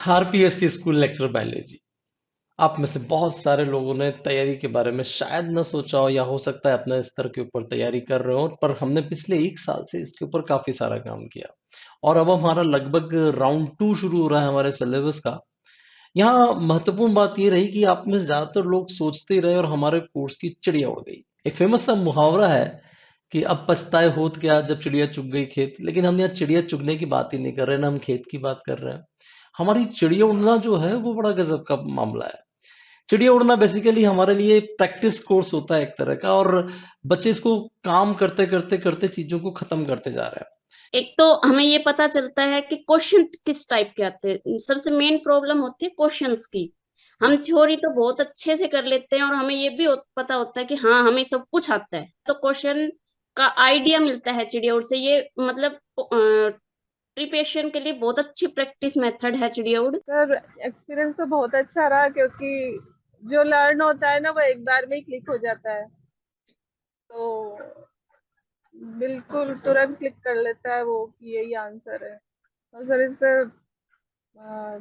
RPSC school lecture biology. आप में से बहुत सारे लोगों ने तैयारी के बारे में शायद न सोचा हो, या हो सकता है अपने स्तर के ऊपर तैयारी कर रहे हो, पर हमने पिछले 1 साल से इसके ऊपर काफी सारा काम किया। और अब हमारा लगभग राउंड 2 शुरू हो रहा है हमारे सिलेबस का। यहाँ महत्वपूर्ण बात ये रही कि आप में से ज्यादातर लोग सोचते ही रहे और हमारे कोर्स की चिड़िया उड़ गई। एक फेमस सा मुहावरा है कि अब पछताए होत क्या जब चिड़िया चुग गई खेत। लेकिन हम यहाँ चिड़िया चुगने की बात ही नहीं कर रहे ना, हम खेत की बात कर रहे हैं। हमारी चिड़िया उड़ना जो है वो बड़ा गजब का मामला है। चिड़िया उड़ना बेसिकली हमारे लिए प्रैक्टिस कोर्स होता है एक तरह का, और बच्चे इसको काम करते करते करते चीजों को खत्म करते जा रहे हैं। एक तो हमें ये पता चलता है कि क्वेश्चन किस टाइप के आते हैं। सबसे मेन प्रॉब्लम होती है क्वेश्चंस की। हम थ्योरी तो बहुत अच्छे से कर लेते हैं और हमें ये भी पता होता है कि हाँ हमें सब कुछ आता है, तो क्वेश्चन का आइडिया मिलता है चिड़िया उड़ से। ये मतलब प्रिपरेशन के लिए बहुत अच्छी प्रैक्टिस मेथड है चिड़िया उड़। सर, एक्सपीरियंस तो बहुत अच्छा रहा, क्योंकि जो लर्न होता है ना वो एक बार में ही क्लिक हो जाता है। तो बिल्कुल तुरंत क्लिक कर लेता है वो कि यही आंसर है। और सर इससे अ,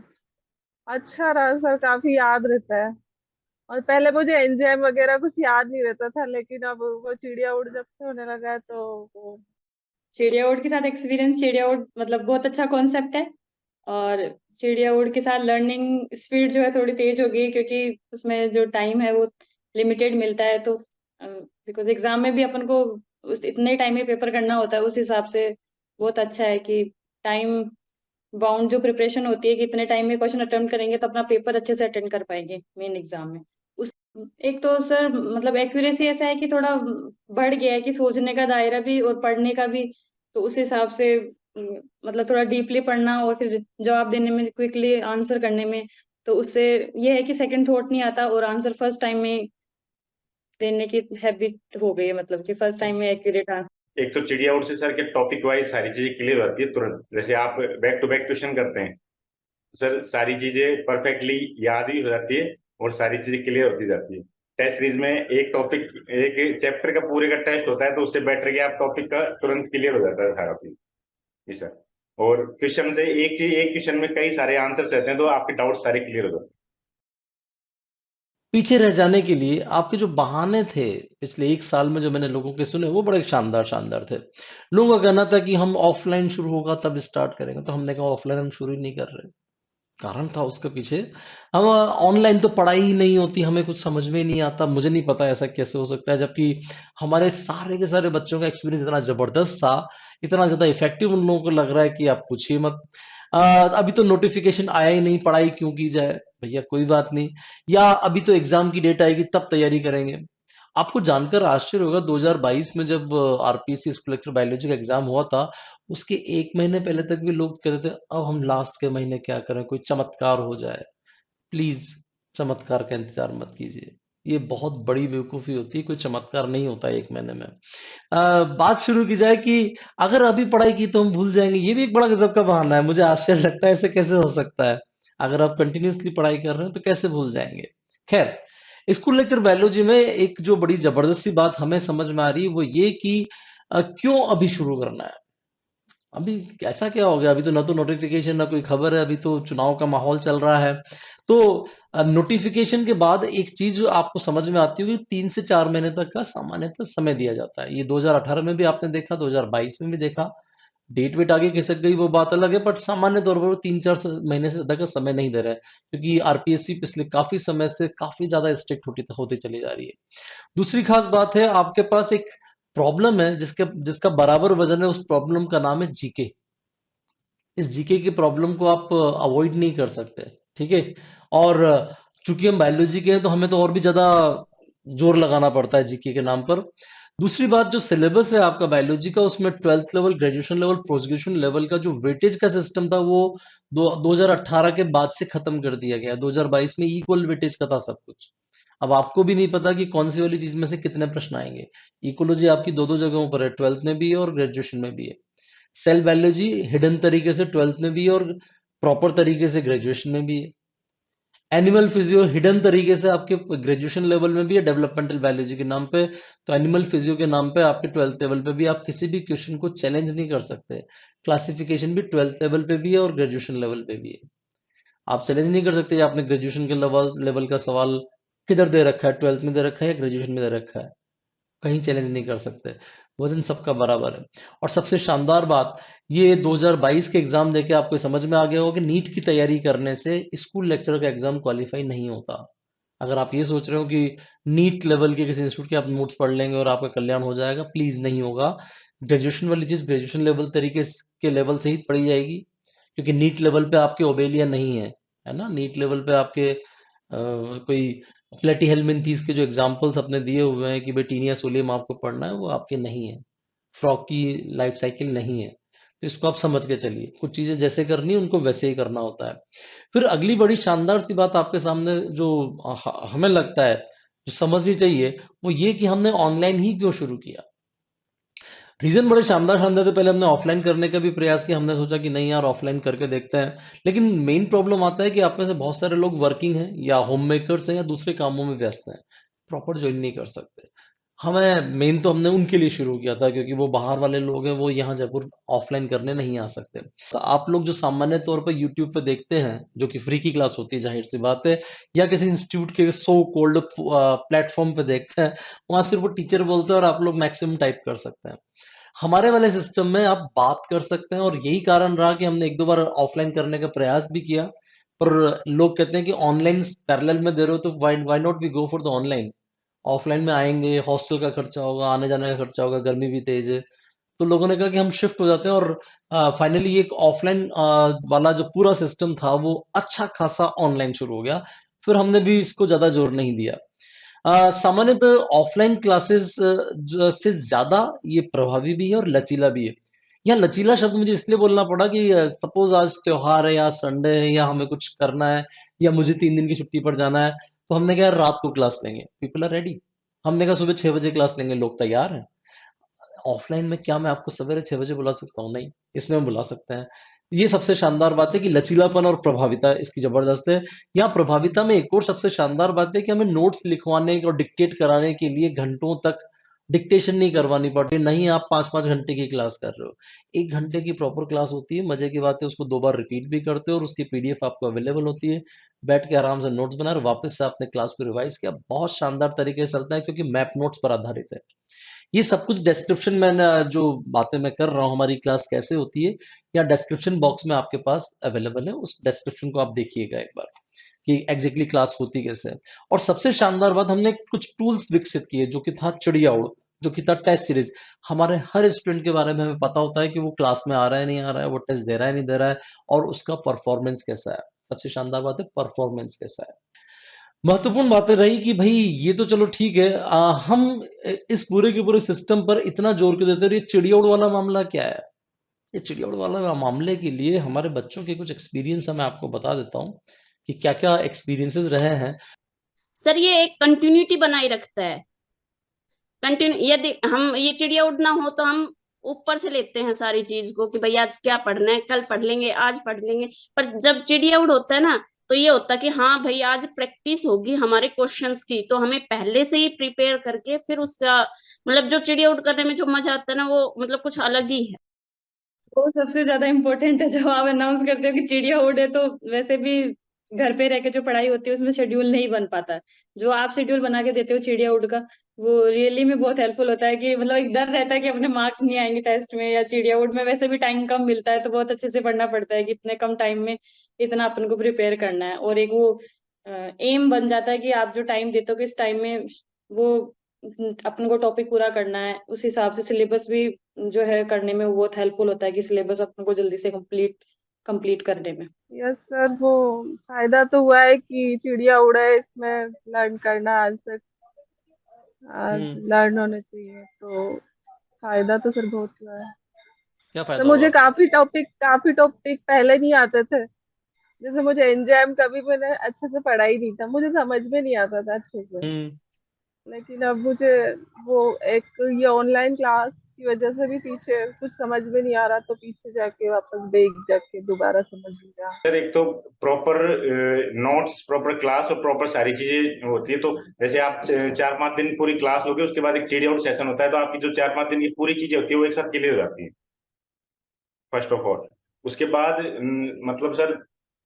अच्छा रहा सर, काफी याद रहता है। और पहले मुझे एंजाइम वगैरह कुछ याद नहीं रहता था, लेकिन अब वो चिड़िया उड़ जब से होने लगा है तो वो चिड़िया उड़ के साथ एक्सपीरियंस, चिड़िया उड़ मतलब बहुत अच्छा कॉन्सेप्ट है। और चिड़िया उड़ के साथ लर्निंग स्पीड जो है थोड़ी तेज हो गई, क्योंकि उसमें जो टाइम है वो लिमिटेड मिलता है। तो बिकॉज एग्जाम में भी अपन को उस इतने टाइम में पेपर करना होता है, उस हिसाब से बहुत अच्छा है कि टाइम बाउंड जो प्रिपरेशन होती है कि इतने टाइम में क्वेश्चन अटेम्प्ट करेंगे तो अपना पेपर अच्छे से अटेंड कर पाएंगे मेन एग्जाम में। उस एक तो सर मतलब एक्यूरेसी ऐसा है कि थोड़ा बढ़ गया है कि सोचने का दायरा भी और पढ़ने का भी। तो उस हिसाब से मतलब थोड़ा डीपली पढ़ना और फिर जवाब देने में, क्विकली आंसर करने में, तो उससे ये है कि सेकंड थॉट नहीं आता और आंसर फर्स्ट टाइम में देने की हैबिट हो गई है, मतलब कि फर्स्ट टाइम में एक्यूरेट आंसर। एक तो चिड़िया उड़ से सर के टॉपिक वाइज सारी चीजें क्लियर होती है तुरंत। जैसे आप बैक टू बैक क्वेश्चन करते हैं तो सर सारी चीजें परफेक्टली याद भी हो जाती है और सारी चीजें क्लियर होती जाती है। टेस्ट सीरीज में एक टॉपिक, एक चैप्टर का पूरे का टेस्ट होता है, तो उससे बेटर कि आप टॉपिक का तुरंत क्लियर हो जाता है सारा चीज। जी सर। और क्वेश्चन से एक चीज, एक क्वेश्चन में कई सारे आंसर्स रहते हैं, तो आपके डाउट सारे क्लियर हो जाते हैं। पीछे रह जाने के लिए आपके जो बहाने थे पिछले 1 साल में जो मैंने लोगों के सुने वो बड़े शानदार शानदार थे। लोगों का कहना था कि हम ऑफलाइन शुरू होगा तब स्टार्ट करेंगे, तो हमने कहा ऑफलाइन हम शुरू ही नहीं कर रहे। कारण था उसके पीछे, हम ऑनलाइन तो पढ़ाई ही नहीं होती, हमें कुछ समझ में ही नहीं आता। मुझे नहीं पता ऐसा कैसे हो सकता है, जबकि हमारे सारे के सारे बच्चों का एक्सपीरियंस इतना जबरदस्त था, इतना ज्यादा इफेक्टिव उन लोगों को लग रहा है कि आप पूछिए मत। अभी तो नोटिफिकेशन आया ही नहीं, पढ़ाई क्यों की जाए भैया, कोई बात नहीं। या अभी तो एग्जाम की डेट आएगी तब तैयारी करेंगे। आपको जानकर आश्चर्य होगा, 2022 में जब आरपीएससी स्कूल लेक्चर बायोलॉजी का एग्जाम हुआ था, उसके 1 महीने पहले तक भी लोग कहते थे अब हम लास्ट के महीने क्या करें, कोई चमत्कार हो जाए। प्लीज चमत्कार का इंतजार मत कीजिए, ये बहुत बड़ी बेवकूफी होती है, कोई चमत्कार नहीं होता 1 महीने में। बात शुरू की जाए कि अगर अभी पढ़ाई की तो हम भूल जाएंगे, ये भी एक बड़ा गजब का बहाना है। मुझे आश्चर्य लगता है ऐसे कैसे हो सकता है। अगर आप कंटिन्यूअसली पढ़ाई कर रहे हैं तो कैसे भूल जाएंगे। खैर, स्कूल लेक्चर बायोलॉजी में एक जो बड़ी जबरदस्त सी बात हमें समझ में आ रही है वो ये कि क्यों अभी शुरू करना है। अभी ऐसा क्या हो गया, अभी तो ना तो नोटिफिकेशन ना कोई खबर है, अभी तो चुनाव का माहौल चल रहा है। तो नोटिफिकेशन के बाद एक चीज आपको समझ में आती होगी, 3 से 4 महीने तक का सामान्यतः समय दिया जाता है। ये 2018 में भी आपने देखा, 2022 में भी देखा। डेट वेट आगे खिसक गई वो बात अलग है, बट सामान्य तौर पर वो 3-4 महीने से ज्यादा का समय नहीं दे रहे हैं, क्योंकि आरपीएससी पिछले काफी समय से काफी ज्यादा स्ट्रिक्ट होती होती चली जा रही है। दूसरी खास बात है, आपके पास एक प्रॉब्लम है जिसके जिसका बराबर वजन है, उस प्रॉब्लम का नाम है जीके। इस जीके की प्रॉब्लम को आप अवॉइड नहीं कर सकते, ठीक है। और चूंकि हम बायोलॉजी के हैं तो हमें तो और भी ज्यादा जोर लगाना पड़ता है जीके के नाम पर। दूसरी बात, जो सिलेबस है आपका बायोलॉजी का, उसमें 12th level, graduation level, post graduation level का जो वेटेज का सिस्टम था वो 2018 के बाद से खत्म कर दिया गया। 2022 में इक्वल वेटेज का था सब कुछ। अब आपको भी नहीं पता कि कौन सी वाली चीज में से कितने प्रश्न आएंगे। इकोलॉजी आपकी दो दो जगहों पर है, 12th में भी है और ग्रेजुएशन में भी है। सेल बायोलॉजी हिडन तरीके से 12th में भी है और प्रॉपर तरीके से ग्रेजुएशन में भी है। एनिमल फिजियो हिडन तरीके से आपके ग्रेजुएशन लेवल में भी है, डेवलपमेंटल बायोलॉजी के नाम पे। तो एनिमल फिजियो के नाम पे आपके 12th लेवल पे भी आप किसी भी क्वेश्चन को चैलेंज नहीं कर सकते। क्लासिफिकेशन भी 12th लेवल पे भी है और ग्रेजुएशन लेवल पे भी है। आप चैलेंज नहीं कर सकते आपने ग्रेजुएशन के लेवल का सवाल किधर दे रखा है, 12th में दे रखा है या ग्रेजुएशन में दे रखा है, कहीं चैलेंज नहीं कर सकते। वजन सबका बराबर है। और सबसे शानदार बात, ये 2022 के एग्जाम देके आपको समझ में आ गया होगा कि नीट की तैयारी करने से स्कूल लेक्चरर का एग्जाम क्वालिफाई नहीं होता। अगर आप ये सोच रहे हो कि नीट लेवल के किसी इंस्टीट्यूट के आप नोट्स पढ़ लेंगे और आपका कल्याण हो जाएगा, प्लीज नहीं होगा। ग्रेजुएशन वाली चीज ग्रेजुएशन लेवल तरीके के लेवल से ही पढ़ी जाएगी, क्योंकि नीट लेवल पे आपके ओबेलिया नहीं है ना। नीट लेवल पे आपके कोई प्लेटी हेलमिंथीस के जो एग्जाम्पल्स अपने दिए हुए हैं कि भाई टीनिया सोलियम आपको पढ़ना है, वो आपके नहीं है। फ्रॉक की लाइफ साइकिल नहीं है। तो इसको आप समझ के चलिए, कुछ चीजें जैसे करनी है उनको वैसे ही करना होता है। फिर अगली बड़ी शानदार सी बात आपके सामने जो हमें लगता है जो समझनी चाहिए, वो ये कि हमने ऑनलाइन ही क्यों शुरू किया। रीजन बड़े शानदार शानदार थे। पहले हमने ऑफलाइन करने का भी प्रयास किया, हमने सोचा कि नहीं यार ऑफलाइन करके देखते हैं, लेकिन मेन प्रॉब्लम आता है कि आप में से बहुत सारे लोग वर्किंग हैं या होम मेकर्स हैं या दूसरे कामों में व्यस्त हैं, प्रॉपर ज्वाइन नहीं कर सकते। हमें मेन तो हमने उनके लिए शुरू किया था, क्योंकि वो बाहर वाले लोग हैं, वो यहाँ जयपुर ऑफलाइन करने नहीं आ सकते। तो आप लोग जो सामान्य तौर पर यूट्यूब पे देखते हैं, जो कि फ्री की क्लास होती है जाहिर सी बात है, या किसी इंस्टीट्यूट के सो कोल्ड प्लेटफॉर्म पे देखते हैं, वहां सिर्फ वो टीचर बोलते हैं और आप लोग मैक्सिमम टाइप कर सकते हैं। हमारे वाले सिस्टम में आप बात कर सकते हैं, और यही कारण रहा कि हमने एक दो बार ऑफलाइन करने का प्रयास भी किया, पर लोग कहते हैं कि ऑनलाइन पैरेलल में दे रहे हो तो why not we go for the online. Offline में आएंगे, हॉस्टल का खर्चा होगा, आने जाने का खर्चा होगा, गर्मी भी तेज है। तो लोगों ने कहा कि हम शिफ्ट हो जाते हैं, और फाइनली एक ऑफलाइन वाला जो पूरा सिस्टम था वो अच्छा खासा ऑनलाइन शुरू हो गया। फिर हमने भी इसको ज्यादा जोर नहीं दिया। सामान्यतः ऑफलाइन क्लासेस से ज्यादा ये प्रभावी भी है और लचीला भी है। यहाँ लचीला शब्द मुझे इसलिए बोलना पड़ा कि सपोज आज त्योहार है या संडे है या हमें कुछ करना है या मुझे 3 दिन की छुट्टी पर जाना है, तो हमने कहा यार रात को क्लास लेंगे, पीपल आर रेडी। हमने कहा सुबह 6 बजे क्लास लेंगे, लोग तैयार हैं। ऑफलाइन में क्या मैं आपको सवेरे 6 बजे बुला सकता हूँ? नहीं, इसमें हम बुला सकते हैं। ये सबसे शानदार बात है कि लचीलापन और प्रभाविता इसकी जबरदस्त है। यहाँ प्रभाविता में एक और सबसे शानदार बात है कि हमें नोट्स लिखवाने और डिक्टेट कराने के लिए घंटों तक डिक्टेशन नहीं करवानी पड़ती। नहीं, आप 5-5 घंटे की क्लास कर रहे हो, 1 घंटे की प्रॉपर क्लास होती है। मजे की बात है, उसको 2 बार रिपीट भी करते हो और उसकी पीडीएफ आपको अवेलेबल होती है। बैठ के आराम से नोट्स बना और वापस से आपने क्लास को रिवाइज किया, बहुत शानदार तरीके से चलता है, क्योंकि मैप नोट्स पर आधारित है। ये सब कुछ डिस्क्रिप्शन में जो बातें मैं कर रहा हूँ, हमारी क्लास कैसे होती है, या डिस्क्रिप्शन बॉक्स में आपके पास अवेलेबल है। उस डिस्क्रिप्शन को आप देखिएगा एक बार कि एग्जैक्टली क्लास होती कैसे है। और सबसे शानदार बात, हमने कुछ टूल्स विकसित किए, जो कि था चिड़िया उड़, जो कि था टेस्ट सीरीज। हमारे हर स्टूडेंट के बारे में हमें पता होता है कि वो क्लास में आ रहा है नहीं आ रहा है, वो टेस्ट दे रहा है नहीं दे रहा है, और उसका परफॉर्मेंस कैसा है। सबसे शानदार बात है परफॉर्मेंस कैसा है। महत्वपूर्ण बातें रही कि भाई ये तो चलो ठीक है, हम इस पूरे के पूरे सिस्टम पर इतना जोर क्यों देते हैं। ये चिड़िया उड़ वाला मामला क्या है? ये चिड़िया उड़ वाला मामले के लिए हमारे बच्चों के कुछ एक्सपीरियंस मैं आपको बता देता हूँ कि क्या क्या एक्सपीरियंसेस रहे हैं। सर ये एक कंटिन्यूटी बनाए रखता है। यदि हम ये चिड़िया उड़ना हो तो हम ऊपर से लेते हैं सारी चीज को कि भाई आज क्या पढ़ना है, कल पढ़ लेंगे, आज पढ़ लेंगे। पर जब चिड़िया उड़ होता है ना, तो ये होता है कि हाँ भाई आज प्रैक्टिस होगी हमारे क्वेश्चंस की, तो हमें पहले से ही प्रिपेयर करके फिर उसका मतलब जो चिड़िया उड़ करने में जो मजा आता है ना, वो मतलब कुछ अलग ही है। वो सबसे ज्यादा इम्पोर्टेंट है जब आप अनाउंस करते हो कि चिड़िया उड़े, तो वैसे भी घर पे रह के जो पढ़ाई होती है उसमें शेड्यूल नहीं बन पाता है। जो आप शेड्यूल बना के देते हो चिड़िया उड़ का, वो रियली में बहुत हेल्पफुल होता है। कि मतलब एक डर रहता है कि अपने मार्क्स नहीं आएंगे टेस्ट में, या चिड़िया उड़ में वैसे भी टाइम कम मिलता है, तो बहुत अच्छे से पढ़ना पड़ता है कि इतने कम टाइम में इतना अपन को प्रिपेयर करना है। और एक वो एम बन जाता है कि आप जो टाइम देते हो कि इस टाइम में वो अपन को टॉपिक पूरा करना है। उस हिसाब से सिलेबस भी जो है करने में बहुत हेल्पफुल होता है कि सिलेबस अपन को जल्दी से कंप्लीट करने में। यस सर, वो फायदा तो हुआ है कि चिड़िया उड़ा है, इसमें लर्न करना आंसर लर्न होने चाहिए, तो फायदा तो सर बहुत हुआ है। क्या तो फायदा मुझे हुआ? काफी टॉपिक पहले नहीं आते थे। जैसे मुझे एंजाइम कभी मैंने अच्छे से पढ़ा ही नहीं था, मुझे समझ में नहीं आता था अच्छे से। हम्म। लेकिन अब मुझे वो एक ये ऑनलाइन क्लास की वजह से भी पीछे कुछ समझ में नहीं आ रहा, तो पीछे जाके वापस देख जाके दोबारा समझ लिया। सर एक तो प्रॉपर नोट्स, प्रॉपर क्लास और प्रॉपर सारी चीजें होती है। तो जैसे आप 4-5 दिन पूरी क्लास लोगे, उसके बाद एक चिड़िया उड़ सेशन होता है, तो आपकी जो 4-5 दिन की पूरी चीजें होती है वो एक साथ क्लियर हो जाती है फर्स्ट ऑफ ऑल। उसके बाद मतलब सर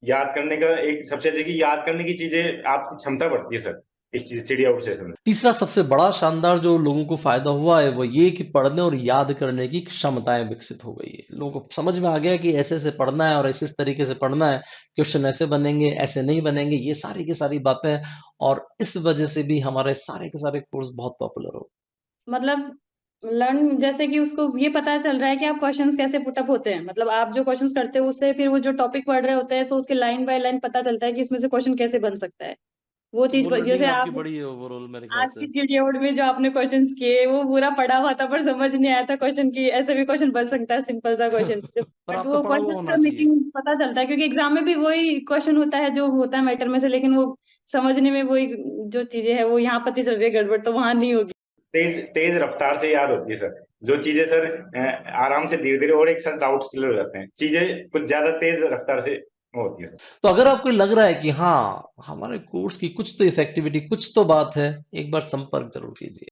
याद करने का एक सबसे अच्छी कि याद करने की चीजें आपकी क्षमता बढ़ती है सर इस चीज चिड़िया आउट सेशन में। तीसरा सबसे बड़ा शानदार जो लोगों को फायदा हुआ है वो ये कि पढ़ने और याद करने की क्षमताएं विकसित हो गई है। लोगों को समझ में आ गया कि ऐसे ऐसे पढ़ना है और ऐसे इस तरीके से पढ़ना है, क्वेश्चन ऐसे बनेंगे, ऐसे नहीं बनेंगे, ये सारी की सारी बातें। और इस वजह से भी हमारे सारे के सारे कोर्स बहुत पॉपुलर हो। मतलब लर्न जैसे कि उसको ये पता चल रहा है कि आप क्वेश्चंस कैसे पुटअप होते हैं, मतलब आप जो क्वेश्चंस करते हो उससे फिर वो जो टॉपिक पढ़ रहे होते हैं तो उसके लाइन बाय लाइन पता चलता है कि इसमें से क्वेश्चन कैसे बन सकता है। वो तो चीज वो लर्निंग जैसे आपकी आप बड़ी है ओवरऑल मेरे ख्याल आज से। की पीरियड में जो आपने क्वेश्चंस किए वो पूरा पढ़ा हुआ था पर समझ नहीं आया था क्वेश्चन की ऐसे भी क्वेश्चन बन सकता है सिंपल सा क्वेश्चन। पर बट आपका वो पढ़ा हुआ क्वेश्चन होना का चाहिए। मेकिंग पता चलता है क्योंकि एग्जाम में भी वही क्वेश्चन होता है जो होता है मैटर में से, लेकिन वो समझने में वही जो चीजें है वो यहाँ पता चल रही है गड़बड़ तो वहां नहीं होगी। तेज तेज रफ्तार से याद होती है सर जो चीजें सर आराम से धीरे धीरे और एक साथ डाउट्स क्लियर हो जाते हैं, चीजें कुछ ज्यादा तेज रफ्तार से होती है सर। तो अगर आपको लग रहा है कि हाँ हमारे कोर्स की कुछ तो इफेक्टिविटी, कुछ तो बात है, एक बार संपर्क जरूर कीजिए।